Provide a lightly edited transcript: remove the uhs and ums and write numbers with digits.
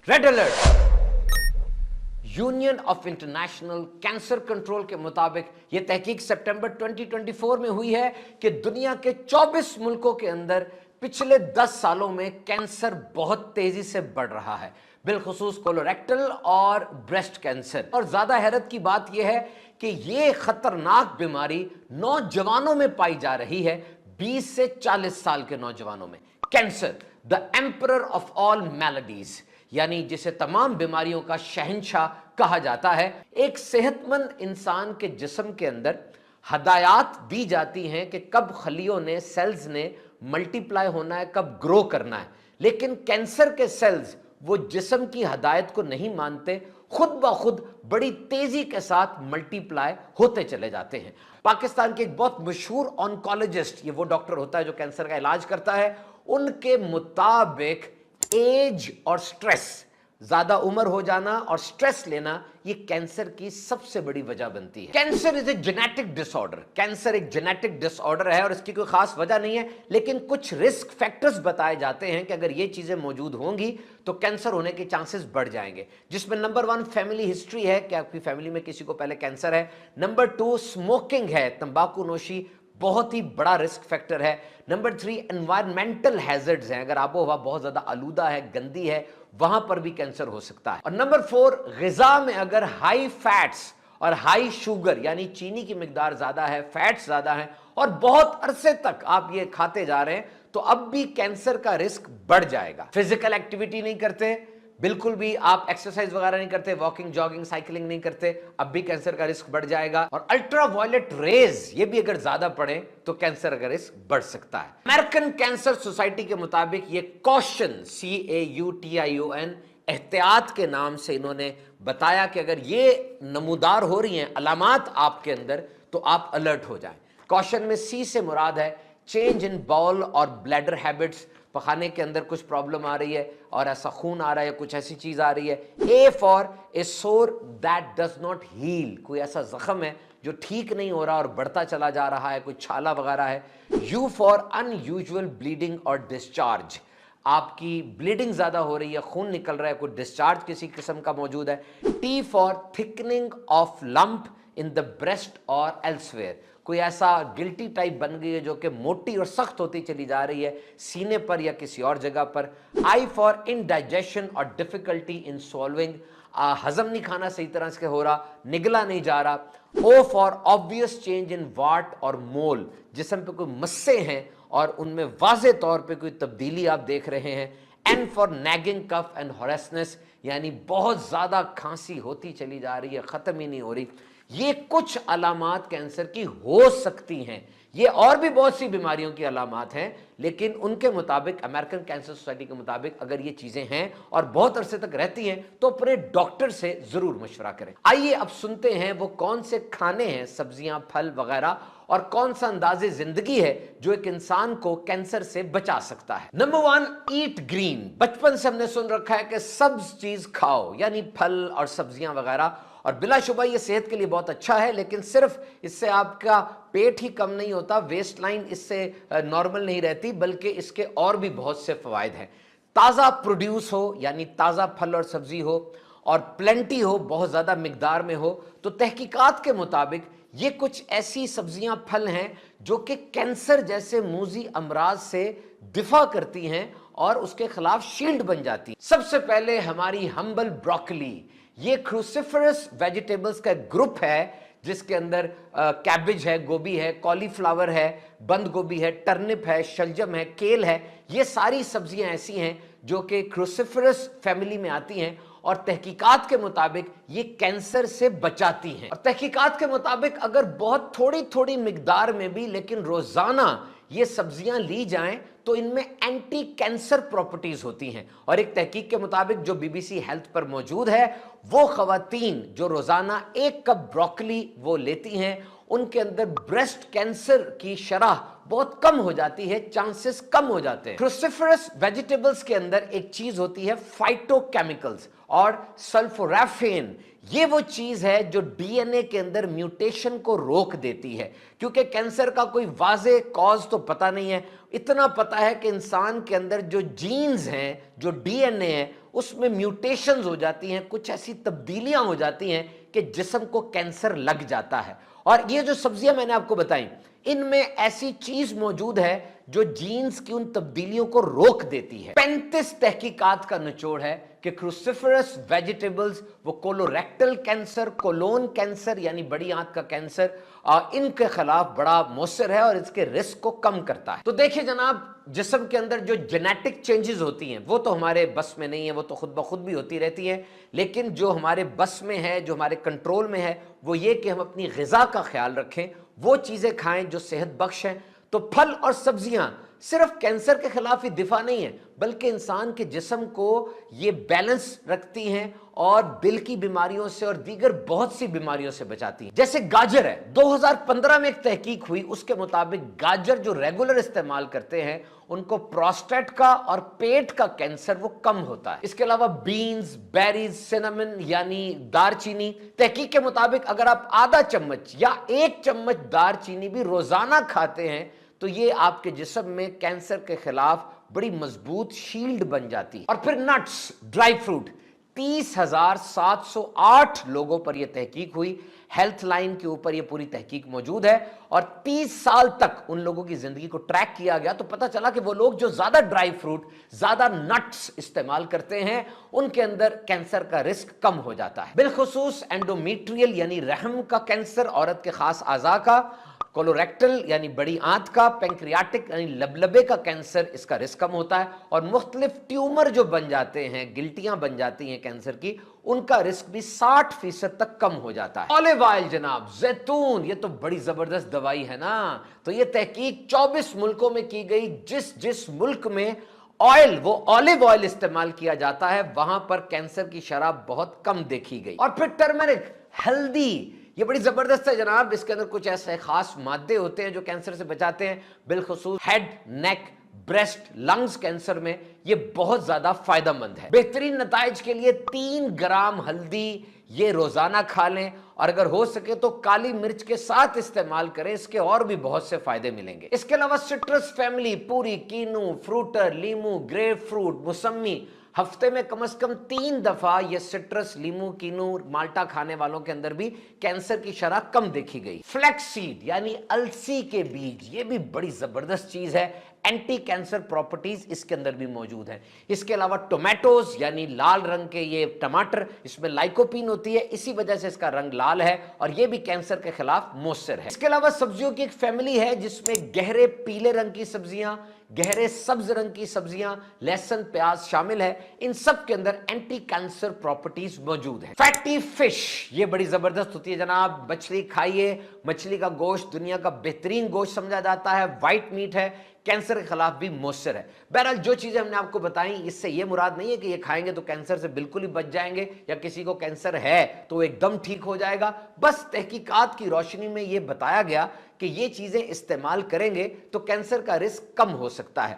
Red alert. Union of international cancer control के मुताबिक यह तहकीक सितंबर 2024 में हुई है कि दुनिया के 24 मुल्कों के अंदर पिछले 10 सालों में कैंसर बहुत तेजी से बढ़ रहा है, बिलखुसूस कोलोरेक्टल और ब्रेस्ट कैंसर। और ज्यादा हैरत की बात यह है कि यह खतरनाक बीमारी नौजवानों में पाई जा रही है, 20 से 40 साल के नौजवानों में। Cancer, the emperor of all maladies, यानी जिसे तमाम बीमारियों का शहंशाह कहा जाता है। एक सेहतमंद इंसान के जिस्म के अंदर हदायत दी जाती हैं कि कब खलियों ने, सेल्स ने मल्टीप्लाई होना है, कब ग्रो करना है। लेकिन कैंसर के सेल्स वो जिस्म की हदायत को नहीं मानते, खुद ब खुद बड़ी तेजी के साथ मल्टीप्लाई होते चले जाते हैं। पाकिस्तान के एक बहुत मशहूर ऑन्कोलॉजिस्ट, ये वो डॉक्टर होता है जो कैंसर का इलाज करता है, उनके मुताबिक एज और स्ट्रेस, ज्यादा उम्र हो जाना और स्ट्रेस लेना, ये कैंसर की सबसे बड़ी वजह बनती है। Cancer is a genetic disorder. Cancer एक जेनेटिक डिसऑर्डर है और इसकी कोई खास वजह नहीं है, लेकिन कुछ रिस्क फैक्टर्स बताए जाते हैं कि अगर ये चीजें मौजूद होंगी तो कैंसर होने के चांसेस बढ़ जाएंगे, जिसमें नंबर 1 फैमिली हिस्ट्री है कि आपकी फैमिली में किसी को पहले कैंसर है। नंबर 2 स्मोकिंग है, तंबाकू नोशी बहुत ही बड़ा रिस्क फैक्टर है। नंबर 3 एनवायरमेंटल हैजर्ड्स हैं, अगर आबो हवा बहुत ज्यादा आलूदा है, गंदी है, वहां पर भी कैंसर हो सकता है। और नंबर 4 ग़िज़ा में अगर हाई फैट्स और हाई शुगर, यानी चीनी की मिकदार ज्यादा है, फैट्स ज्यादा है और बहुत अरसे तक आप ये खाते जा रहे हैं, तो अब भी कैंसर का रिस्क बढ़ जाएगा। फिजिकल एक्टिविटी नहीं करते, बिल्कुल भी आप एक्सरसाइज वगैरह नहीं करते, वॉकिंग, जॉगिंग, साइकिलिंग नहीं करते, अब भी कैंसर का रिस्क बढ़ जाएगा। और अल्ट्रा वायलेट रेज ये भी अगर ज्यादा पड़े तो कैंसर का रिस्क बढ़ सकता है। अमेरिकन कैंसर सोसाइटी के मुताबिक ये कॉशन, CAUTION, एहतियात के नाम से इन्होंने बताया कि अगर ये नमूदार हो रही हैं अलामात आपके अंदर, तो आप अलर्ट हो जाएं। कॉशन में C से मुराद है चेंज इन बाउल और ब्लैडर हैबिट्स, पखाने के अंदर कुछ प्रॉब्लम आ रही है और ऐसा खून आ रहा है, कुछ ऐसी चीज आ रही है। A फॉर ए सोर दैट डज नॉट हील, कोई ऐसा जख्म है जो ठीक नहीं हो रहा और बढ़ता चला जा रहा है, कोई छाला वगैरह है। U फॉर अनयूजुअल ब्लीडिंग और डिस्चार्ज, आपकी ब्लीडिंग ज्यादा हो रही है, खून निकल रहा है, कोई डिस्चार्ज किसी किस्म का मौजूद है। T for thickening of lump in the breast और एल्सवेयर, कोई ऐसा गिल्टी टाइप बन गई है जो कि मोटी और सख्त होती चली जा रही है सीने पर या किसी और जगह पर। I फॉर इनडाइजेशन और डिफिकल्टी इन सॉल्विंग, हजम नहीं खाना सही तरह से हो रहा, निगला नहीं जा रहा। O for obvious change in wart or mole, जिस्म पे कोई मस्से हैं और उनमें वाज़े तौर पे कोई तब्दीली आप देख रहे हैं। N for nagging cough and hoarseness, यानी बहुत ज्यादा खांसी होती चली जा रही है, खत्म ही नहीं हो रही। ये कुछ अलामात कैंसर की हो सकती हैं। ये और भी बहुत सी बीमारियों की अलामात हैं, लेकिन उनके मुताबिक, अमेरिकन कैंसर सोसाइटी के मुताबिक, अगर ये चीजें हैं और बहुत अरसे तक रहती हैं तो अपने डॉक्टर से जरूर मशवरा करें। आइए अब सुनते हैं वो कौन से खाने हैं, सब्जियां, फल वगैरह, और कौन सा अंदाजे जिंदगी है जो एक इंसान को कैंसर से बचा सकता है। नंबर 1, ईट ग्रीन। बचपन से हमने सुन रखा है कि सब्ज चीज खाओ, यानी फल और सब्जियां वगैरह, और बिलाशुबा ये सेहत के लिए बहुत अच्छा है, लेकिन सिर्फ इससे आपका पेट ही कम नहीं होता, वेस्ट लाइन इससे नॉर्मल नहीं रहती, बल्कि इसके और भी बहुत से फवायद हैं। ताज़ा प्रोड्यूस हो, यानी ताज़ा फल और सब्जी हो, और प्लेंटी हो, बहुत ज़्यादा मिकदार में हो, तो तहकीकात के मुताबिक ये कुछ ऐसी सब्जियां, फल हैं जो कि कैंसर जैसे मूजी अमराज से दिफा करती हैं और उसके खिलाफ शील्ड बन जाती है। सबसे पहले हमारी हम्बल ब्रोकली, ये क्रूसिफरस वेजिटेबल्स का ग्रुप है जिसके अंदर कैबिज है, गोभी है, कॉलीफ्लावर है, बंद गोभी है, टर्निप है, शलजम है, केल है। ये सारी सब्जियां ऐसी हैं जो कि क्रूसिफरस फैमिली में आती हैं और तहकीकात के मुताबिक ये कैंसर से बचाती हैं। और तहकीकात के मुताबिक अगर बहुत थोड़ी थोड़ी मिकदार में भी, लेकिन रोजाना ये सब्जियां ली जाएं तो इनमें एंटी कैंसर प्रॉपर्टीज होती हैं। और एक तहकीक के मुताबिक जो BBC हेल्थ पर मौजूद है, वो खवातीन जो रोजाना 1 कप ब्रोकली वो लेती हैं, उनके अंदर ब्रेस्ट कैंसर की शरह बहुत कम हो जाती है, चांसेस कम हो जाते हैं। क्रूसिफरस वेजिटेबल्स के अंदर एक चीज होती है फाइटोकेमिकल्स और सल्फोराफेन, یہ وہ چیز ہے جو ڈی این اے کے اندر میوٹیشن کو روک دیتی ہے، کیونکہ کینسر کا کوئی واضح کاز تو پتہ نہیں ہے، اتنا پتہ ہے کہ انسان کے اندر جو جینز ہیں، جو ڈی این اے ہے، اس میں میوٹیشنز ہو جاتی ہیں، کچھ ایسی تبدیلیاں ہو جاتی ہیں کہ جسم کو کینسر لگ جاتا ہے۔ اور یہ جو سبزیاں میں نے آپ کو بتائیں، ان میں ایسی چیز موجود ہے جو جینز کی ان تبدیلیوں کو روک دیتی ہے۔ 35 تحقیقات کا نچوڑ ہے کہ کروسیفرس ویجیٹیبلز، وہ کولوریکٹل کینسر، کولون کینسر یعنی بڑی آنت کا کینسر، ان کے خلاف بڑا مؤثر ہے اور اس کے رسک کو کم کرتا ہے۔ تو دیکھیں جناب، جسم کے اندر جو جینیٹک چینجز ہوتی ہیں وہ تو ہمارے بس میں نہیں ہیں، وہ تو خود بخود بھی ہوتی رہتی ہیں، لیکن جو ہمارے بس میں ہے، جو ہمارے کنٹرول میں ہے، وہ یہ کہ ہم اپنی غذا کا خیال رکھیں، وہ چیزیں کھائیں جو صحت بخش ہیں۔ تو پھل اور سبزیاں صرف کینسر کے خلاف ہی دفاع نہیں ہے، بلکہ انسان کے جسم کو یہ بیلنس رکھتی ہیں اور دل کی بیماریوں سے اور دیگر بہت سی بیماریوں سے بچاتی ہیں۔ جیسے گاجر ہے، 2015 میں ایک تحقیق ہوئی، اس کے مطابق گاجر جو ریگولر استعمال کرتے ہیں ان کو پروسٹیٹ کا اور پیٹ کا کینسر وہ کم ہوتا ہے۔ اس کے علاوہ بینز، بیریز، سینامن یعنی دار چینی، تحقیق کے مطابق اگر آپ آدھا چمچ یا 1 چمچ دار چینی بھی روزانہ کھاتے ہیں تو یہ آپ کے جسم میں کینسر کے خلاف بڑی مضبوط شیلڈ بن جاتی ہے۔ اور پھر نٹس، ڈرائی فروٹ، 30,708 لوگوں پر یہ تحقیق ہوئی، ہیلتھ لائن کے اوپر یہ پوری تحقیق موجود ہے، اور 30 سال تک ان لوگوں کی زندگی کو ٹریک کیا گیا تو پتہ چلا کہ وہ لوگ جو زیادہ ڈرائی فروٹ، زیادہ نٹس استعمال کرتے ہیں، ان کے اندر کینسر کا رسک کم ہو جاتا ہے۔ بالخصوص اینڈومیٹریل یعنی رحم کا کینسر، عورت کے خاص اعضاء کا، کولوریکٹل یعنی بڑی آنت کا، پینکریاٹک یعنی لبلبے کا کینسر، اس کا رسک کم ہوتا ہے، اور مختلف ٹیومر جو بن جاتے ہیں، گلٹیاں بن جاتی ہیں کینسر کی، ان کا رسک بھی 60% تک کم ہو جاتا ہے۔ اولیو آئل جناب، زیتون، یہ تو بڑی زبردست دوائی ہے نا۔ تو یہ تحقیق 24 ملکوں میں کی گئی، جس ملک میں آئل، وہ اولیو آئل استعمال کیا جاتا ہے، وہاں پر کینسر کی شرح بہت کم دیکھی گئی۔ اور پھر ٹرمرک، ہلدی، یہ بڑی زبردست ہے جناب، اس کے اندر کچھ ایسے خاص مادے ہوتے ہیں جو کینسر سے بچاتے ہیں، بالخصوص ہیڈ، نیک، بریسٹ، لنگز کینسر میں یہ بہت زیادہ فائدہ مند ہے۔ بہترین نتائج کے لیے 3 گرام ہلدی یہ روزانہ کھا لیں، اور اگر ہو سکے تو کالی مرچ کے ساتھ استعمال کریں، اس کے اور بھی بہت سے فائدے ملیں گے۔ اس کے علاوہ سٹرس فیملی، پوری، کینو، فروٹر، لیمو، گریپ فروٹ، موسمی، ہفتے میں کم از کم 3 دفعہ یہ سٹرس، لیمو، کینو، مالٹا کھانے والوں کے اندر بھی کینسر کی شرح کم دیکھی گئی۔ فلیکس سیڈ یعنی السی کے بیج، یہ بھی بڑی زبردست چیز ہے، اینٹی کینسر پراپرٹیز اس کے اندر بھی موجود ہیں۔ اس کے علاوہ ٹومیٹوز یعنی لال رنگ کے یہ ٹماٹر، اس میں لائکوپین ہوتی ہے، اسی وجہ سے اس کا رنگ لال ہے، اور یہ بھی کینسر کے خلاف مؤثر ہے۔ اس کے علاوہ سبزیوں کی ایک فیملی ہے جس میں گہرے پیلے رنگ کی سبزیاں، گہرے سبز رنگ کی سبزیاں، لہسن، پیاز شامل ہے، ان سب کے اندر اینٹی کینسر پراپرٹیز موجود ہیں۔ فیٹی فش، یہ بڑی زبردست ہوتی ہے جناب، مچھلی کھائیے، مچھلی کا گوشت دنیا کا بہترین گوشت سمجھا جاتا ہے، وائٹ میٹ ہے، کینسر کے خلاف بھی مؤثر ہے۔ بہرحال جو چیزیں ہم نے آپ کو بتائیں، اس سے یہ مراد نہیں ہے کہ یہ کھائیں گے تو کینسر سے بالکل ہی بچ جائیں گے، یا کسی کو کینسر ہے تو وہ ایک دم ٹھیک ہو جائے گا، بس تحقیقات کی روشنی میں یہ بتایا گیا کہ یہ چیزیں استعمال کریں گے تو کینسر کا رسک کم ہو سکتا ہے۔